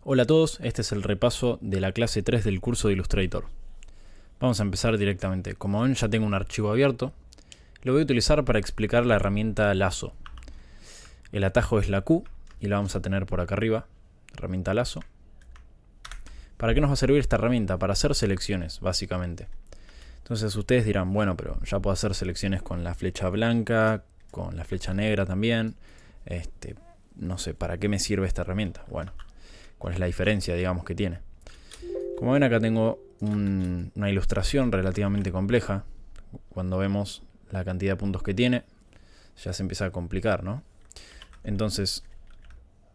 Hola a todos, este es el repaso de la clase 3 del curso de Illustrator. Vamos a empezar directamente. Como ven, ya tengo un archivo abierto. Lo voy a utilizar para explicar la herramienta lazo. El atajo es la Q y la vamos a tener por acá arriba, herramienta lazo. ¿Para qué nos va a servir esta herramienta? Para hacer selecciones, básicamente. Entonces ustedes dirán, bueno, pero ya puedo hacer selecciones con la flecha blanca, con la flecha negra también. No sé, ¿para qué me sirve esta herramienta? Bueno, ¿cuál es la diferencia, digamos, que tiene? Como ven, acá tengo una ilustración relativamente compleja. Cuando vemos la cantidad de puntos que tiene, ya se empieza a complicar, ¿no? Entonces,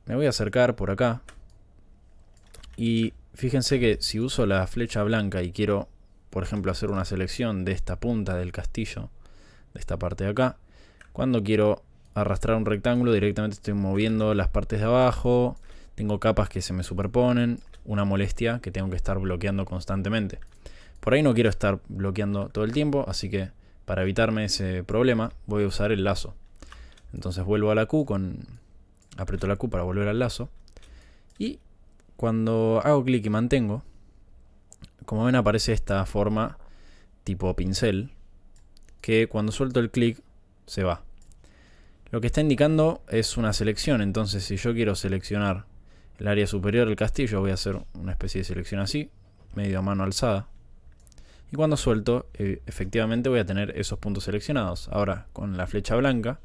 me voy a acercar por acá. Y fíjense que si uso la flecha blanca y quiero, por ejemplo, hacer una selección de esta punta del castillo, de esta parte de acá, cuando quiero arrastrar un rectángulo, directamente estoy moviendo las partes de abajo. Tengo capas que se me superponen, una molestia que tengo que estar bloqueando constantemente. Por ahí no quiero estar bloqueando todo el tiempo, así que para evitarme ese problema voy a usar el lazo. Entonces vuelvo a la Q, aprieto la Q para volver al lazo. Y cuando hago clic y mantengo, como ven aparece esta forma tipo pincel, que cuando suelto el clic se va. Lo que está indicando es una selección, entonces si yo quiero seleccionar el área superior del castillo, voy a hacer una especie de selección así, medio a mano alzada. Y cuando suelto, efectivamente voy a tener esos puntos seleccionados. Ahora, con la flecha blanca,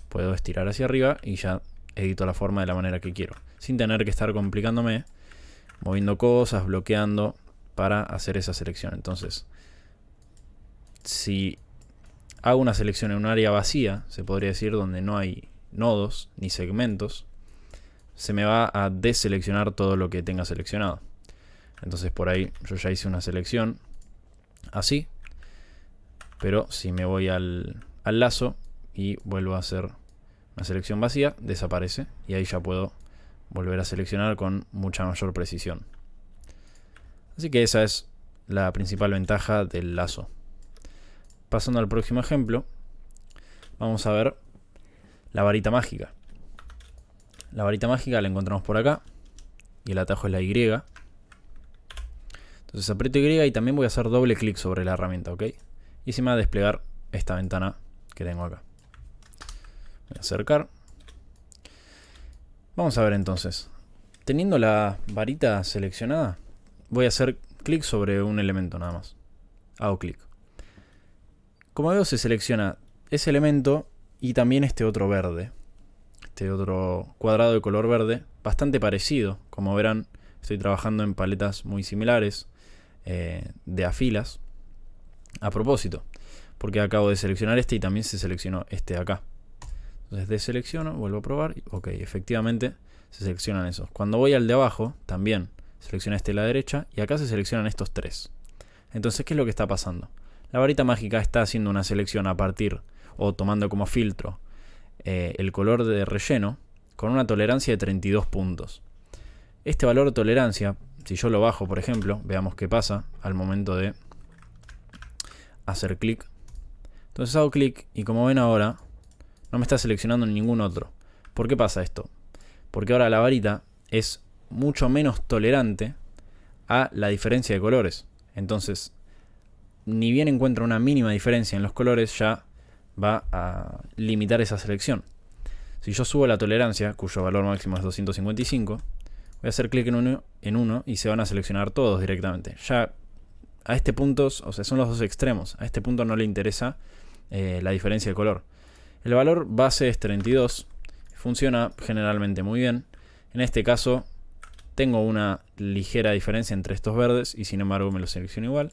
puedo estirar hacia arriba y ya edito la forma de la manera que quiero. Sin tener que estar complicándome, moviendo cosas, bloqueando, para hacer esa selección. Entonces, si hago una selección en un área vacía, se podría decir, donde no hay nodos ni segmentos, se me va a deseleccionar todo lo que tenga seleccionado. Entonces por ahí yo ya hice una selección así, pero si me voy al lazo y vuelvo a hacer una selección vacía, desaparece y ahí ya puedo volver a seleccionar con mucha mayor precisión. Así que esa es la principal ventaja del lazo. Pasando al próximo ejemplo, vamos a ver la varita mágica. La varita mágica la encontramos por acá y el atajo es la Y. Entonces aprieto Y y también voy a hacer doble clic sobre la herramienta, ¿ok? Y se me va a desplegar esta ventana que tengo acá. Voy a acercar. Vamos a ver entonces. Teniendo la varita seleccionada, voy a hacer clic sobre un elemento nada más. Hago clic. Como veo, se selecciona ese elemento y también este otro verde. Este otro cuadrado de color verde, bastante parecido. Como verán, estoy trabajando en paletas muy similares, de afilas. A propósito, porque acabo de seleccionar este y también se seleccionó este de acá. Entonces deselecciono, vuelvo a probar. Ok, efectivamente se seleccionan esos. Cuando voy al de abajo, también selecciona este de la derecha y acá se seleccionan estos tres. Entonces, ¿qué es lo que está pasando? La varita mágica está haciendo una selección a partir o tomando como filtro el color de relleno con una tolerancia de 32 puntos. Este valor de tolerancia, si yo lo bajo, por ejemplo, veamos qué pasa al momento de hacer clic. Entonces hago clic y como ven ahora, no me está seleccionando ningún otro. ¿Por qué pasa esto? Porque ahora la varita es mucho menos tolerante a la diferencia de colores. Entonces, ni bien encuentra una mínima diferencia en los colores, ya va a limitar esa selección. Si yo subo la tolerancia, cuyo valor máximo es 255, voy a hacer clic en uno y se van a seleccionar todos directamente. Ya a este punto, o sea, son los dos extremos. A este punto no le interesa la diferencia de color. El valor base es 32. Funciona generalmente muy bien. En este caso, tengo una ligera diferencia entre estos verdes y sin embargo me lo selecciono igual.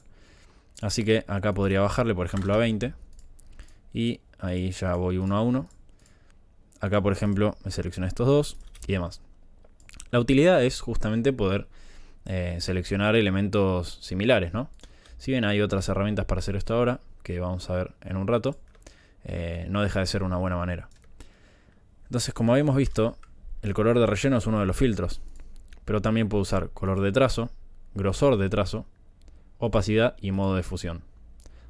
Así que acá podría bajarle, por ejemplo, a 20. Y ahí ya voy uno a uno. Acá, por ejemplo, me selecciono estos dos y demás. La utilidad es justamente poder seleccionar elementos similares, ¿no? Si bien hay otras herramientas para hacer esto ahora, que vamos a ver en un rato, no deja de ser una buena manera. Entonces, como habíamos visto, el color de relleno es uno de los filtros. Pero también puedo usar color de trazo, grosor de trazo, opacidad y modo de fusión.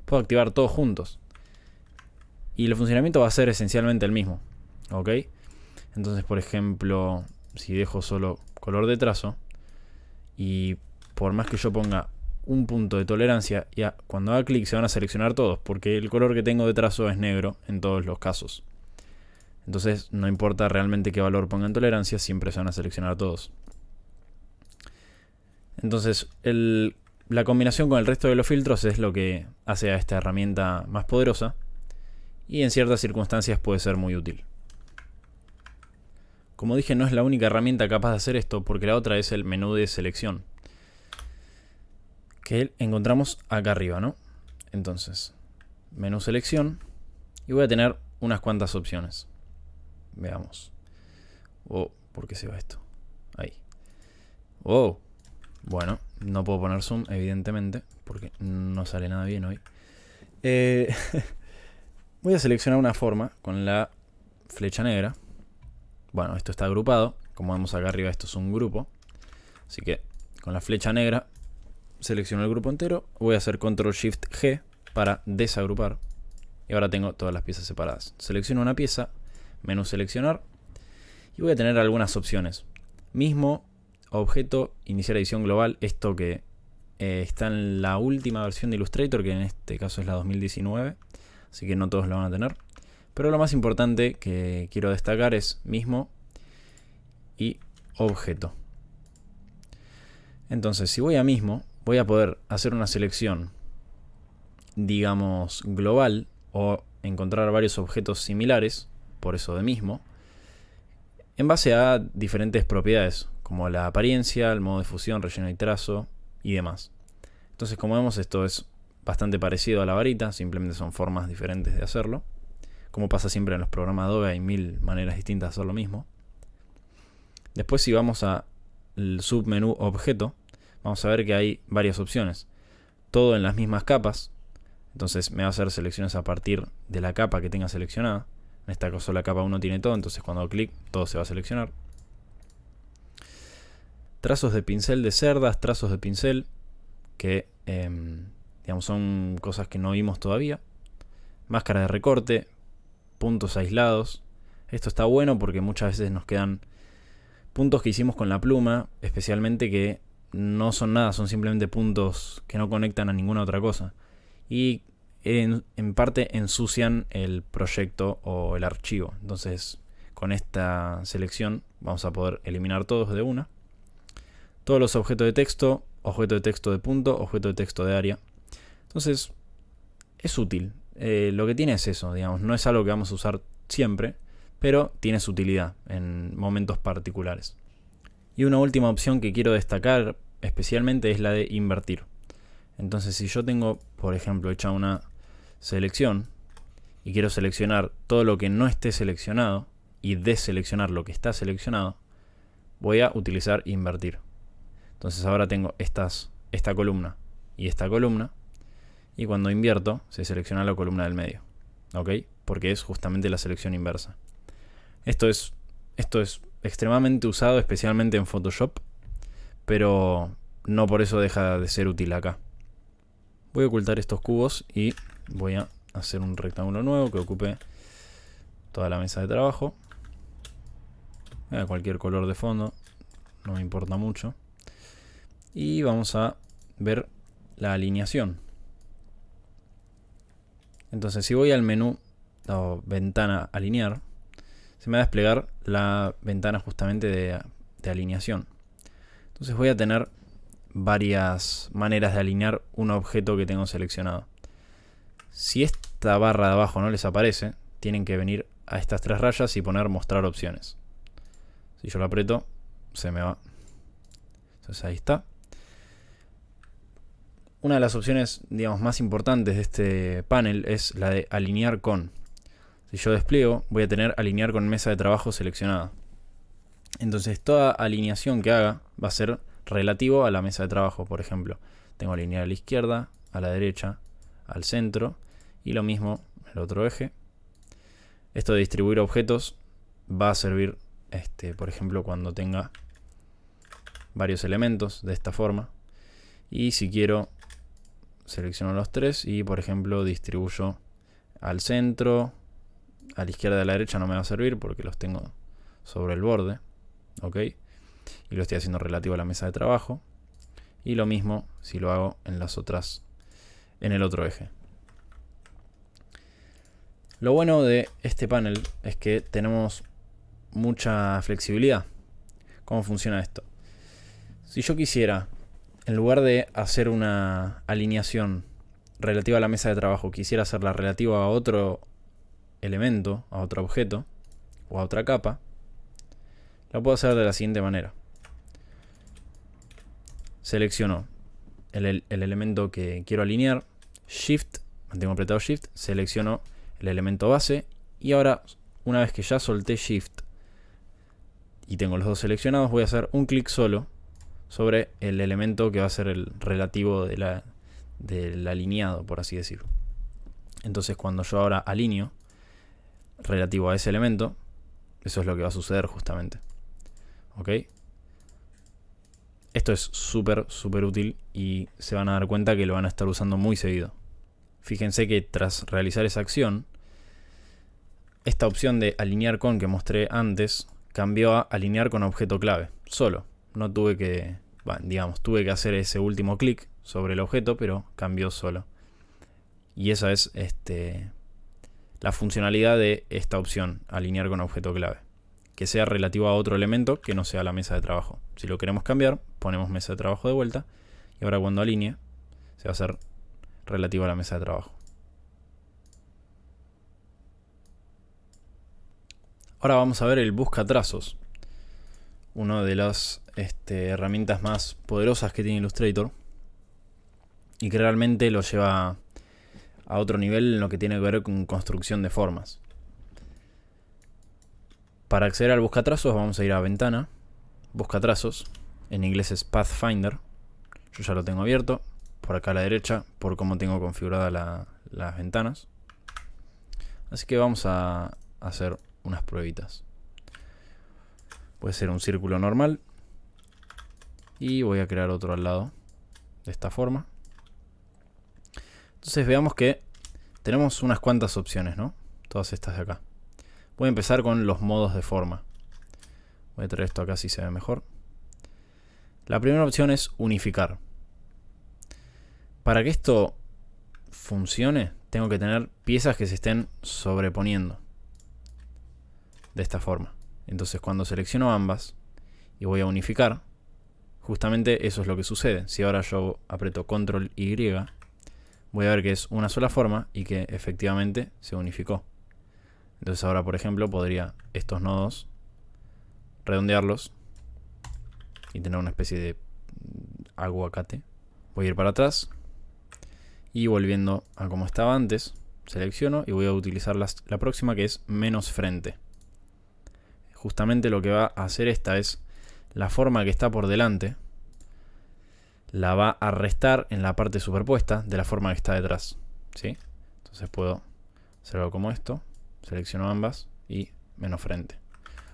Puedo activar todos juntos. Y el funcionamiento va a ser esencialmente el mismo. ¿Ok? Entonces, por ejemplo, si dejo solo color de trazo, y por más que yo ponga un punto de tolerancia, ya cuando haga clic se van a seleccionar todos, porque el color que tengo de trazo es negro en todos los casos. Entonces no importa realmente qué valor ponga en tolerancia, siempre se van a seleccionar todos. Entonces la combinación con el resto de los filtros es lo que hace a esta herramienta más poderosa, y en ciertas circunstancias puede ser muy útil. Como dije, no es la única herramienta capaz de hacer esto, porque la otra es el menú de selección, que encontramos acá arriba, ¿no? Entonces, menú selección, y voy a tener unas cuantas opciones. Veamos. Oh, ¿por qué se va esto? Ahí. Oh, bueno, no puedo poner zoom, evidentemente, porque no sale nada bien hoy. Voy a seleccionar una forma con la flecha negra. Bueno, esto está agrupado. Como vemos acá arriba, esto es un grupo. Así que con la flecha negra selecciono el grupo entero. Voy a hacer Ctrl-Shift-G para desagrupar. Y ahora tengo todas las piezas separadas. Selecciono una pieza, menú seleccionar. Y voy a tener algunas opciones. Mismo, objeto, iniciar edición global. Esto que está en la última versión de Illustrator, que en este caso es la 2019. Así que no todos lo van a tener. Pero lo más importante que quiero destacar es mismo y objeto. Entonces, si voy a mismo, voy a poder hacer una selección, digamos, global, o encontrar varios objetos similares, por eso de mismo, en base a diferentes propiedades, como la apariencia, el modo de fusión, relleno y trazo, y demás. Entonces, como vemos, esto es bastante parecido a la varita, simplemente son formas diferentes de hacerlo. Como pasa siempre en los programas Adobe, hay 1000 maneras distintas de hacer lo mismo. Después, si vamos al submenú objeto, vamos a ver que hay varias opciones. Todo en las mismas capas. Entonces me va a hacer selecciones a partir de la capa que tenga seleccionada. En este caso la capa 1 tiene todo, entonces cuando hago clic todo se va a seleccionar. Trazos de pincel de cerdas, trazos de pincel, que digamos, son cosas que no vimos todavía. Máscara de recorte, puntos aislados. Esto está bueno porque muchas veces nos quedan puntos que hicimos con la pluma, especialmente que no son nada, son simplemente puntos que no conectan a ninguna otra cosa. Y en parte ensucian el proyecto o el archivo. Entonces, con esta selección vamos a poder eliminar todos de una. Todos los objetos de texto, objeto de texto de punto, objeto de texto de área. Entonces, es útil. Lo que tiene es eso, digamos, no es algo que vamos a usar siempre, pero tiene su utilidad en momentos particulares. Y una última opción que quiero destacar especialmente es la de invertir. Entonces, si yo tengo, por ejemplo, hecha una selección y quiero seleccionar todo lo que no esté seleccionado y deseleccionar lo que está seleccionado, voy a utilizar invertir. Entonces ahora tengo esta columna y esta columna, y cuando invierto se selecciona la columna del medio, ¿ok? Porque es justamente la selección inversa. Esto es extremadamente usado, especialmente en Photoshop, pero no por eso deja de ser útil acá. Voy a ocultar estos cubos y voy a hacer un rectángulo nuevo que ocupe toda la mesa de trabajo. Cualquier color de fondo, no me importa mucho. Y vamos a ver la alineación. Entonces, si voy al menú o ventana alinear, se me va a desplegar la ventana justamente de alineación. Entonces voy a tener varias maneras de alinear un objeto que tengo seleccionado. Si esta barra de abajo no les aparece, tienen que venir a estas tres rayas y poner mostrar opciones. Si yo lo aprieto, se me va. Entonces ahí está. Una de las opciones, digamos, más importantes de este panel es la de alinear con. Si yo despliego, voy a tener alinear con mesa de trabajo seleccionada. Entonces toda alineación que haga va a ser relativo a la mesa de trabajo. Por ejemplo, tengo alinear a la izquierda, a la derecha, al centro, y lo mismo el otro eje. Esto de distribuir objetos va a servir, por ejemplo, cuando tenga varios elementos de esta forma. Y si quiero, selecciono los tres y, por ejemplo, distribuyo al centro, a la izquierda y a la derecha no me va a servir porque los tengo sobre el borde. ¿Ok? y lo estoy haciendo relativo a la mesa de trabajo. Y lo mismo si lo hago en las otras, en el otro eje. Lo bueno de este panel es que tenemos mucha flexibilidad. ¿Cómo funciona esto? Si yo quisiera, en lugar de hacer una alineación relativa a la mesa de trabajo, quisiera hacerla relativa a otro elemento, a otro objeto o a otra capa, la puedo hacer de la siguiente manera. Selecciono el elemento que quiero alinear, Shift, mantengo apretado Shift, selecciono el elemento base y ahora, una vez que ya solté Shift y tengo los dos seleccionados, voy a hacer un clic solo sobre el elemento que va a ser el relativo del alineado, por así decirlo. Entonces cuando yo ahora alineo relativo a ese elemento, eso es lo que va a suceder justamente. ¿Ok? Esto es súper útil y se van a dar cuenta que lo van a estar usando muy seguido. Fíjense que tras realizar esa acción, esta opción de alinear con que mostré antes cambió a alinear con objeto clave, solo. No tuve que, tuve que hacer ese último clic sobre el objeto, pero cambió solo. Y esa es la funcionalidad de esta opción, alinear con objeto clave. Que sea relativo a otro elemento que no sea la mesa de trabajo. Si lo queremos cambiar, ponemos mesa de trabajo de vuelta. Y ahora cuando alinee, se va a hacer relativo a la mesa de trabajo. Ahora vamos a ver el busca trazos. Una de las herramientas más poderosas que tiene Illustrator. Y que realmente lo lleva a otro nivel en lo que tiene que ver con construcción de formas. Para acceder al buscatrazos vamos a ir a ventana, buscatrazos, en inglés es Pathfinder. Yo ya lo tengo abierto, por acá a la derecha, por cómo tengo configuradas las ventanas. Así que vamos a hacer unas pruebitas. Puede ser un círculo normal y voy a crear otro al lado de esta forma. Entonces veamos que tenemos unas cuantas opciones, ¿no? Todas estas de acá. Voy a empezar con los modos de forma. Voy a traer esto acá si se ve mejor. La primera opción es unificar. Para que esto funcione, tengo que tener piezas que se estén sobreponiendo. De esta forma. Entonces cuando selecciono ambas y voy a unificar, justamente eso es lo que sucede. Si ahora yo aprieto Control Y, voy a ver que es una sola forma y que efectivamente se unificó. Entonces ahora, por ejemplo, podría estos nodos redondearlos y tener una especie de aguacate. Voy a ir para atrás y volviendo a como estaba antes, selecciono y voy a utilizar la próxima, que es menos frente. Justamente lo que va a hacer esta es la forma que está por delante, la va a restar en la parte superpuesta de la forma que está detrás, ¿sí? Entonces puedo hacer algo como esto. Selecciono ambas y menos frente.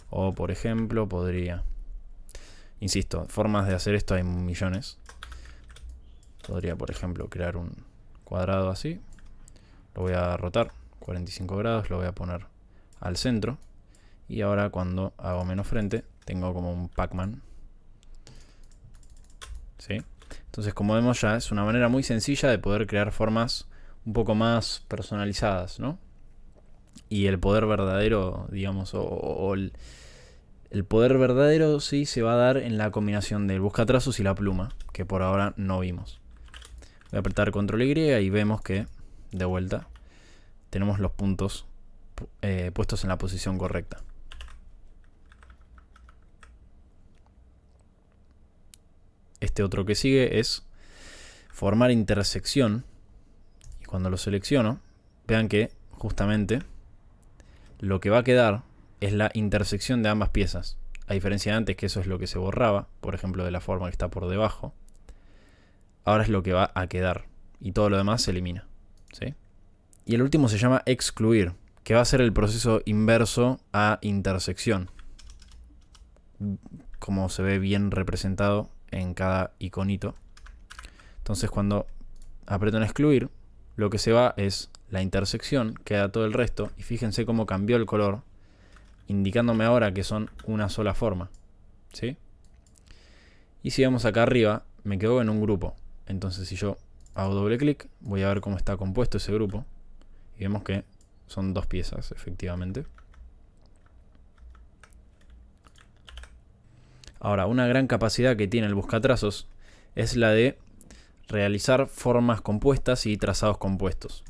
O por ejemplo podría, insisto, formas de hacer esto hay millones. Podría por ejemplo crear un cuadrado así. Lo voy a rotar 45 grados, lo voy a poner al centro. Y ahora cuando hago menos frente tengo como un Pac-Man. ¿Sí? Entonces como vemos ya es una manera muy sencilla de poder crear formas un poco más personalizadas, ¿no? Y el poder verdadero, digamos, el poder verdadero sí se va a dar en la combinación del buscatrazos y la pluma, que por ahora no vimos. Voy a apretar Control Y y vemos que, de vuelta, tenemos los puntos puestos en la posición correcta. Este otro que sigue es formar intersección. Y cuando lo selecciono, vean que justamente lo que va a quedar es la intersección de ambas piezas. A diferencia de antes, que eso es lo que se borraba, por ejemplo, de la forma que está por debajo. Ahora es lo que va a quedar. Y todo lo demás se elimina. ¿Sí? Y el último se llama excluir, que va a ser el proceso inverso a intersección. Como se ve bien representado en cada iconito. Entonces cuando aprieto en excluir, lo que se va es la intersección, queda todo el resto. Y fíjense cómo cambió el color, indicándome ahora que son una sola forma. ¿Sí? Y si vemos acá arriba, me quedo en un grupo. Entonces si yo hago doble clic, voy a ver cómo está compuesto ese grupo. Y vemos que son 2 piezas, efectivamente. Ahora, una gran capacidad que tiene el buscatrazos es la de realizar formas compuestas y trazados compuestos.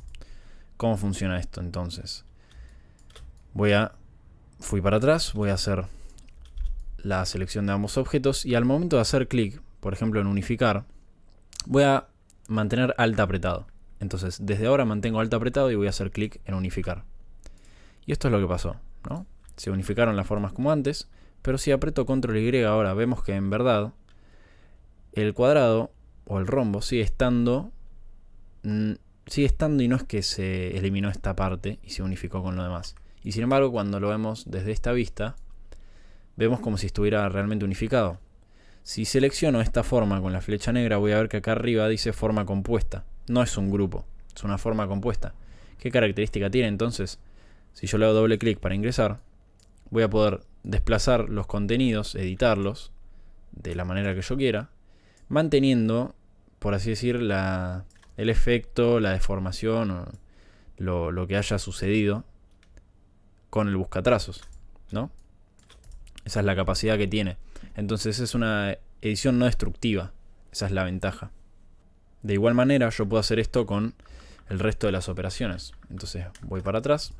¿Cómo funciona esto entonces? Fui para atrás, voy a hacer la selección de ambos objetos y al momento de hacer clic, por ejemplo en unificar, voy a mantener Alt apretado. Entonces desde ahora mantengo Alt apretado y voy a hacer clic en unificar. Y esto es lo que pasó, ¿no? Se unificaron las formas como antes, pero si aprieto Control Y ahora vemos que en verdad el cuadrado o el rombo sigue estando y no es que se eliminó esta parte y se unificó con lo demás. Y sin embargo, cuando lo vemos desde esta vista, vemos como si estuviera realmente unificado. Si selecciono esta forma con la flecha negra, voy a ver que acá arriba dice forma compuesta. No es un grupo, es una forma compuesta. ¿Qué característica tiene entonces? Si yo le hago doble clic para ingresar, voy a poder desplazar los contenidos, editarlos de la manera que yo quiera, manteniendo, por así decir, el efecto, la deformación o lo que haya sucedido con el buscatrazos, ¿no? Esa es la capacidad que tiene. Entonces es una edición no destructiva. Esa es la ventaja. De igual manera yo puedo hacer esto con el resto de las operaciones. Entonces voy para atrás,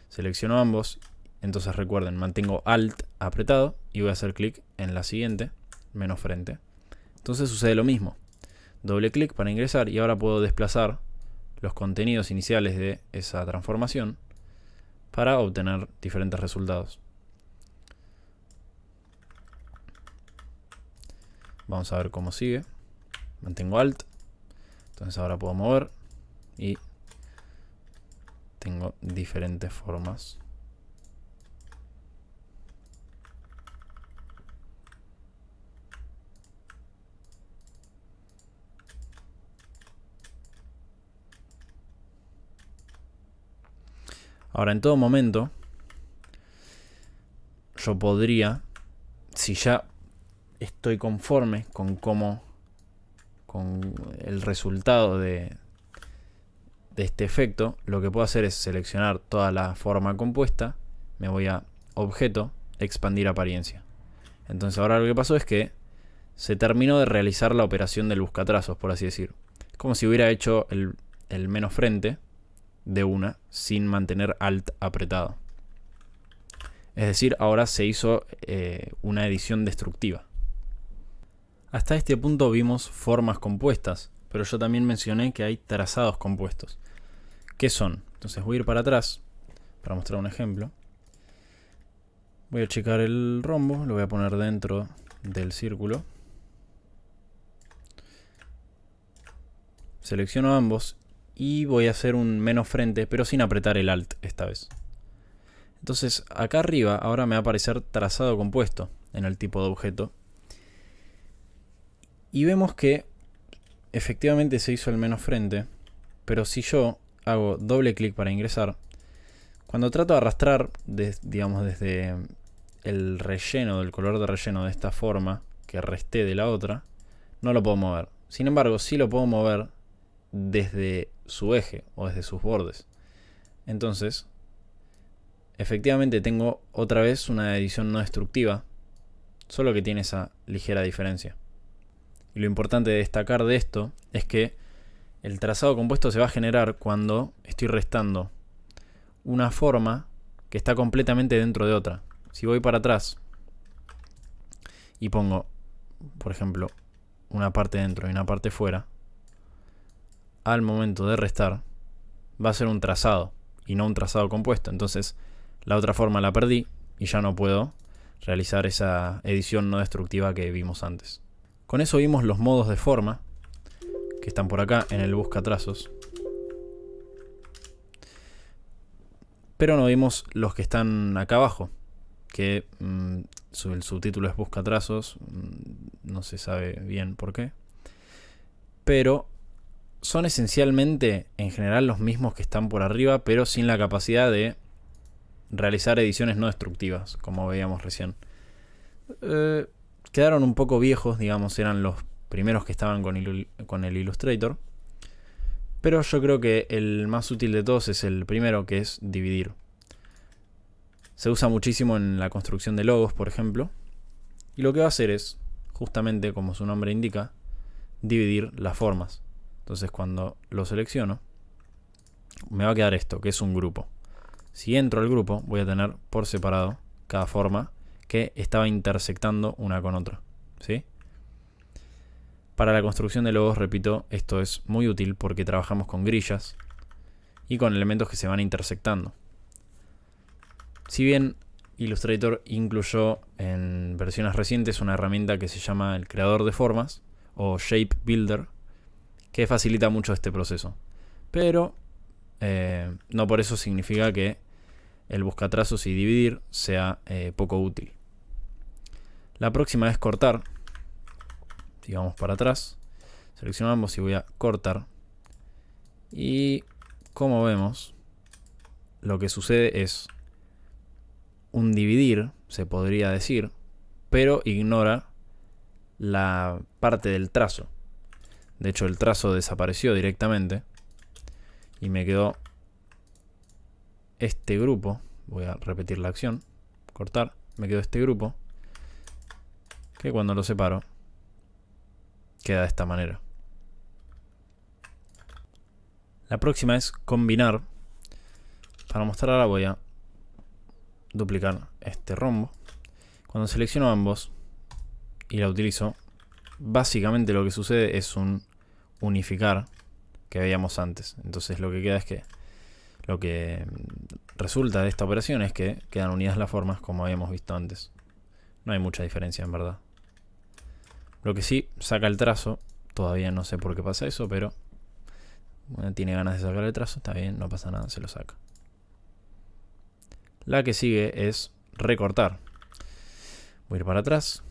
selecciono ambos. Entonces recuerden, mantengo Alt apretado y voy a hacer clic en la siguiente, menos frente. Entonces sucede lo mismo. Doble clic para ingresar y ahora puedo desplazar los contenidos iniciales de esa transformación para obtener diferentes resultados. Vamos a ver cómo sigue. Mantengo Alt. Entonces ahora puedo mover y tengo diferentes formas. Ahora, en todo momento, yo podría, si ya estoy conforme con el resultado de este efecto, lo que puedo hacer es seleccionar toda la forma compuesta, me voy a objeto, expandir apariencia. Entonces ahora lo que pasó es que se terminó de realizar la operación del buscatrazos, por así decir. Es como si hubiera hecho el menos frente de una sin mantener Alt apretado. Es decir, ahora se hizo una edición destructiva. Hasta este punto vimos formas compuestas, pero yo también mencioné que hay trazados compuestos. ¿Qué son? Entonces voy a ir para atrás para mostrar un ejemplo. Voy a checar el rombo, lo voy a poner dentro del círculo. Selecciono ambos y voy a hacer un menos frente, pero sin apretar el Alt esta vez. Entonces acá arriba ahora me va a aparecer trazado compuesto en el tipo de objeto. Y vemos que efectivamente se hizo el menos frente, pero si yo hago doble clic para ingresar, cuando trato de arrastrar, digamos desde el relleno, del color de relleno de esta forma que resté de la otra, no lo puedo mover. Sin embargo, sí lo puedo mover desde su eje o desde sus bordes. Entonces, efectivamente tengo otra vez una edición no destructiva, solo que tiene esa ligera diferencia. Y lo importante de destacar de esto es que el trazado compuesto se va a generar cuando estoy restando una forma que está completamente dentro de otra. Si voy para atrás y pongo, por ejemplo, una parte dentro y una parte fuera, al momento de restar va a ser un trazado y no un trazado compuesto. Entonces la otra forma la perdí y ya no puedo realizar esa edición no destructiva que vimos antes. Con eso vimos los modos de forma que están por acá en el buscatrazos, pero no vimos los que están acá abajo, que el subtítulo es buscatrazos, no se sabe bien por qué, pero son esencialmente en general los mismos que están por arriba, pero sin la capacidad de realizar ediciones no destructivas, como veíamos recién. quedaron un poco viejos, digamos, eran los primeros que estaban con el Illustrator. Pero yo creo que el más útil de todos es el primero, que es dividir. Se usa muchísimo en la construcción de logos, por ejemplo. Y lo que va a hacer es, justamente como su nombre indica, dividir las formas. Entonces cuando lo selecciono, me va a quedar esto, que es un grupo. Si entro al grupo, voy a tener por separado cada forma que estaba intersectando una con otra, ¿sí? Para la construcción de logos, repito, esto es muy útil porque trabajamos con grillas y con elementos que se van intersectando. Si bien Illustrator incluyó en versiones recientes una herramienta que se llama el creador de formas o Shape Builder, que facilita mucho este proceso. Pero no por eso significa que el buscatrazos y dividir sea poco útil. La próxima es cortar. Si vamos para atrás, seleccionamos y voy a cortar. Y como vemos, lo que sucede es un dividir, se podría decir, pero ignora la parte del trazo. De hecho, el trazo desapareció directamente y me quedó este grupo. Voy a repetir la acción, cortar. Me quedó este grupo que cuando lo separo queda de esta manera. La próxima es combinar. Para mostrarla voy a duplicar este rombo. Cuando selecciono ambos y la utilizo, básicamente lo que sucede es un unificar que veíamos antes. Entonces lo que queda es que lo que resulta de esta operación es que quedan unidas las formas como habíamos visto antes. No hay mucha diferencia en verdad. Lo que sí saca el trazo, todavía no sé por qué pasa eso, pero bueno, tiene ganas de sacar el trazo, está bien, no pasa nada, se lo saca. La que sigue es recortar. Voy a ir para atrás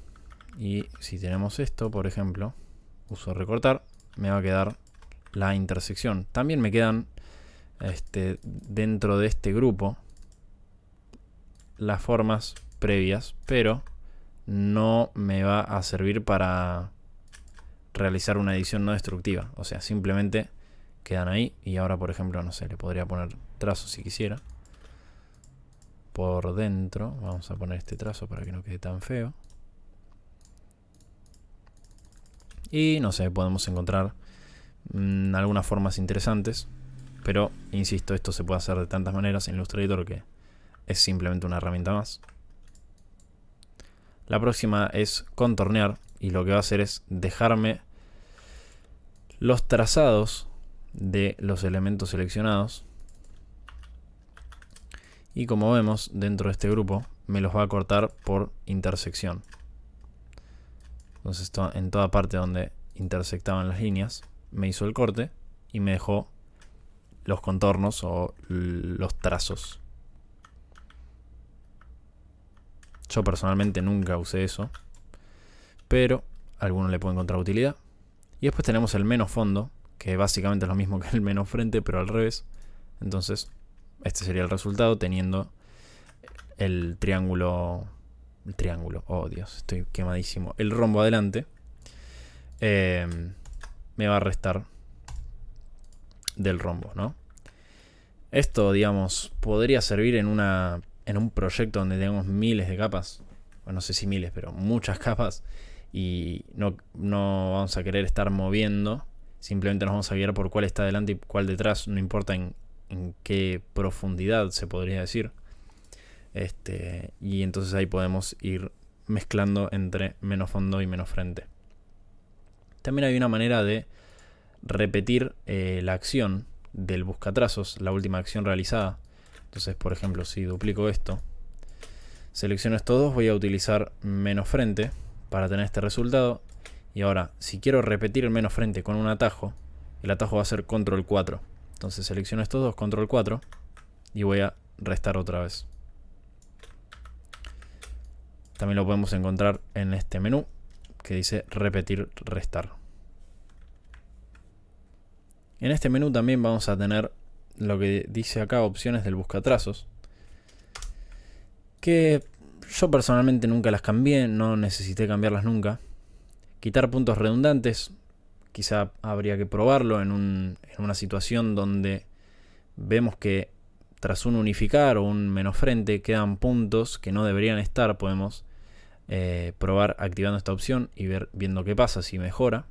y si tenemos esto, por ejemplo, uso recortar, me va a quedar la intersección. También me quedan dentro de este grupo las formas previas, pero no me va a servir para realizar una edición no destructiva. O sea, simplemente quedan ahí y ahora, por ejemplo, no sé, le podría poner trazo si quisiera. Por dentro, vamos a poner este trazo para que no quede tan feo. Y no sé, podemos encontrar algunas formas interesantes. Pero, insisto, esto se puede hacer de tantas maneras en Illustrator que es simplemente una herramienta más. La próxima es contornear. Y lo que va a hacer es dejarme los trazados de los elementos seleccionados. Y como vemos, dentro de este grupo me los va a cortar por intersección. Entonces en toda parte donde intersectaban las líneas me hizo el corte y me dejó los contornos o los trazos. Yo personalmente nunca usé eso, pero a alguno le puede encontrar utilidad. Y después tenemos el menos fondo, que básicamente es lo mismo que el menos frente, pero al revés. Entonces este sería el resultado teniendo el triángulo. Oh Dios, estoy quemadísimo. El rombo adelante me va a restar del rombo, ¿no? Esto, digamos, podría servir en un proyecto donde tengamos miles de capas. Bueno, no sé si miles, pero muchas capas. Y no vamos a querer estar moviendo. Simplemente nos vamos a guiar por cuál está adelante y cuál detrás. No importa en qué profundidad se podría decir. Y entonces ahí podemos ir mezclando entre menos fondo y menos frente. También hay una manera de repetir la acción del buscatrazos, la última acción realizada. Entonces, por ejemplo, si duplico esto, selecciono estos dos, voy a utilizar menos frente para tener este resultado. Y ahora, si quiero repetir el menos frente con un atajo, el atajo va a ser control 4. Entonces selecciono estos dos, control 4, y voy a restar otra vez. También lo podemos encontrar en este menú que dice repetir, restar. En este menú también vamos a tener lo que dice acá, opciones del buscatrazos, que Yo personalmente nunca las cambié, no necesité cambiarlas nunca. Quitar puntos redundantes, quizá habría que probarlo en una situación donde vemos que tras un unificar o un menos frente quedan puntos que no deberían estar. Podemos probar activando esta opción y viendo qué pasa, si mejora.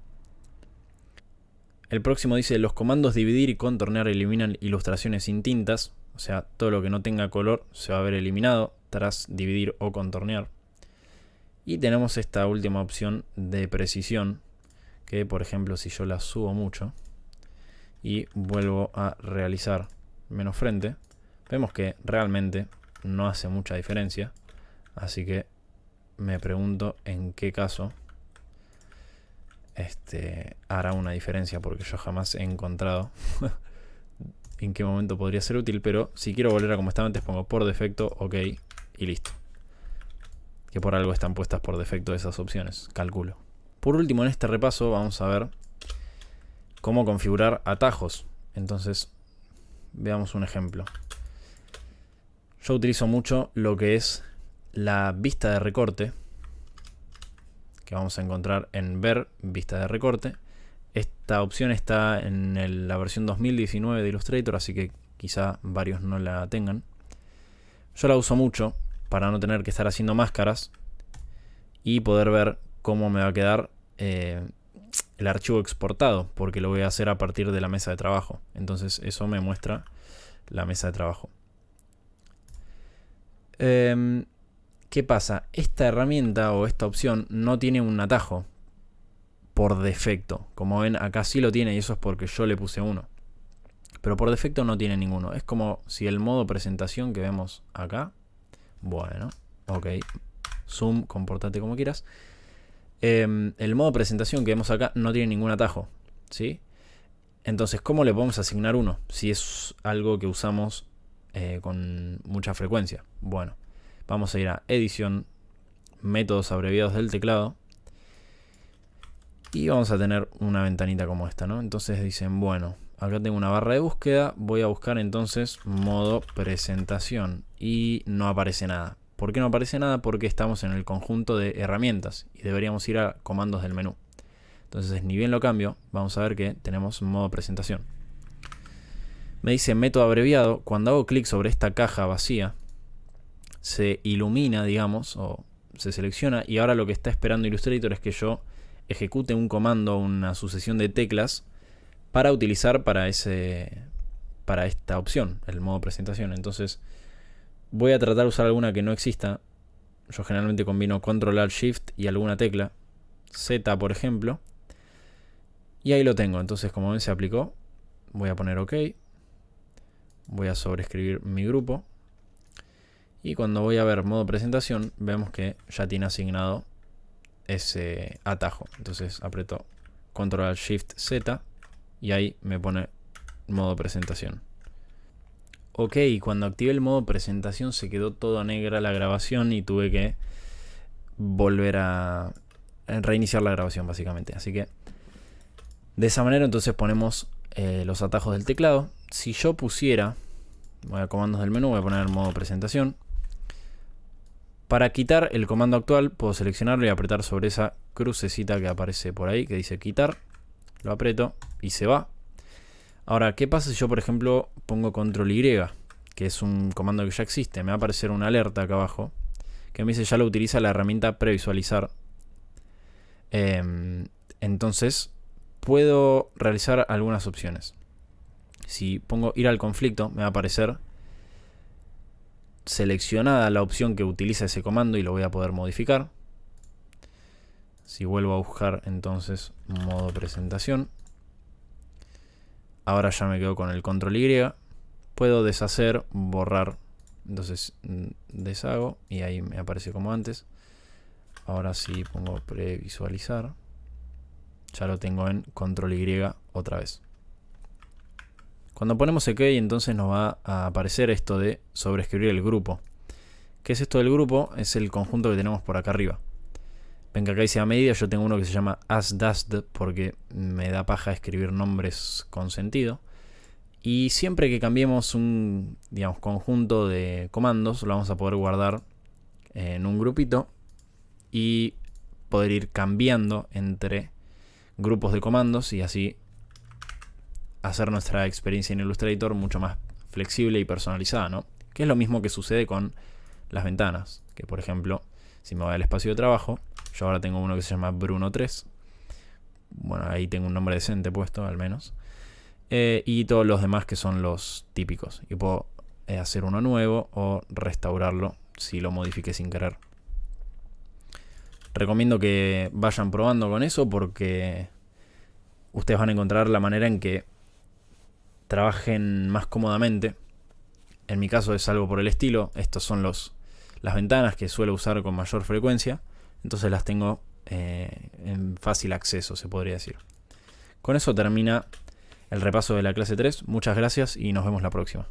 El próximo dice: los comandos dividir y contornear eliminan ilustraciones sin tintas. O sea, todo lo que no tenga color se va a ver eliminado tras dividir o contornear. Y tenemos esta última opción de precisión, que por ejemplo si yo la subo mucho y vuelvo a realizar menos frente, vemos que realmente no hace mucha diferencia. Así que me pregunto en qué caso hará una diferencia, porque yo jamás he encontrado en qué momento podría ser útil. Pero si quiero volver a como estaba antes, pongo por defecto OK y listo. Que por algo están puestas por defecto esas opciones, calculo. Por último, en este repaso vamos a ver cómo configurar atajos. Entonces, veamos un ejemplo. Yo utilizo mucho lo que es la vista de recorte, que vamos a encontrar en ver vista de recorte. Esta opción está en la versión 2019 de Illustrator, así que quizá varios no la tengan. Yo la uso mucho para no tener que estar haciendo máscaras y poder ver cómo me va a quedar el archivo exportado, porque lo voy a hacer a partir de la mesa de trabajo. Entonces eso me muestra la mesa de trabajo. ¿Qué pasa? Esta herramienta o esta opción no tiene un atajo por defecto. Como ven, acá sí lo tiene, y eso es porque yo le puse uno. Pero por defecto no tiene ninguno. Es como si el modo presentación que vemos acá. Bueno, ok. Zoom, compórtate como quieras. El modo presentación que vemos acá no tiene ningún atajo, ¿sí? Entonces, ¿cómo le podemos asignar uno? Si es algo que usamos con mucha frecuencia. Bueno, vamos a ir a edición, métodos abreviados del teclado. Y vamos a tener una ventanita como esta, ¿no? Entonces dicen, bueno, acá tengo una barra de búsqueda. Voy a buscar entonces modo presentación. Y no aparece nada. ¿Por qué no aparece nada? Porque estamos en el conjunto de herramientas y deberíamos ir a comandos del menú. Entonces, ni bien lo cambio, vamos a ver que tenemos modo presentación. Me dice método abreviado. Cuando hago clic sobre esta caja vacía, se ilumina, digamos, o se selecciona. Y ahora lo que está esperando Illustrator es que yo ejecute un comando, una sucesión de teclas para utilizar para esta opción, el modo presentación. Entonces, voy a tratar de usar alguna que no exista. Yo generalmente combino Control Alt Shift y alguna tecla. Z, por ejemplo. Y ahí lo tengo. Entonces, como ven, se aplicó. Voy a poner OK. Voy a sobreescribir mi grupo. Y cuando voy a ver modo presentación, vemos que ya tiene asignado ese atajo. Entonces aprieto Control Alt Shift Z. Y ahí me pone modo presentación. Ok, cuando activé el modo presentación se quedó toda negra la grabación y tuve que volver a reiniciar la grabación básicamente. Así que de esa manera entonces ponemos los atajos del teclado. Si yo pusiera, voy a comandos del menú, voy a poner modo presentación. Para quitar el comando actual puedo seleccionarlo y apretar sobre esa crucecita que aparece por ahí que dice quitar. Lo aprieto y se va. Ahora, ¿qué pasa si yo, por ejemplo, pongo control Y, que es un comando que ya existe? Me va a aparecer una alerta acá abajo que me dice ya lo utiliza la herramienta previsualizar. Entonces, puedo realizar algunas opciones. Si pongo ir al conflicto, me va a aparecer seleccionada la opción que utiliza ese comando y lo voy a poder modificar. Si vuelvo a buscar, entonces, modo presentación. Ahora ya me quedo con el control Y. Puedo deshacer, borrar. Entonces deshago y ahí me aparece como antes. Ahora sí pongo previsualizar. Ya lo tengo en control Y otra vez. Cuando ponemos OK, entonces nos va a aparecer esto de sobreescribir el grupo. ¿Qué es esto del grupo? Es el conjunto que tenemos por acá arriba. Ven que acá dice a medida, yo tengo uno que se llama asDasd porque me da paja escribir nombres con sentido. Y siempre que cambiemos un, digamos, conjunto de comandos, lo vamos a poder guardar en un grupito y poder ir cambiando entre grupos de comandos y así hacer nuestra experiencia en Illustrator mucho más flexible y personalizada, ¿no? Que es lo mismo que sucede con las ventanas, que por ejemplo, si me voy al espacio de trabajo, yo ahora tengo uno que se llama Bruno 3. Bueno, ahí tengo un nombre decente puesto, al menos. Y todos los demás que son los típicos. Y puedo hacer uno nuevo o restaurarlo si lo modifiqué sin querer. Recomiendo que vayan probando con eso porque ustedes van a encontrar la manera en que trabajen más cómodamente. En mi caso es algo por el estilo. Estos son las ventanas que suelo usar con mayor frecuencia. Entonces las tengo en fácil acceso, se podría decir. Con eso termina el repaso de la clase 3. Muchas gracias y nos vemos la próxima.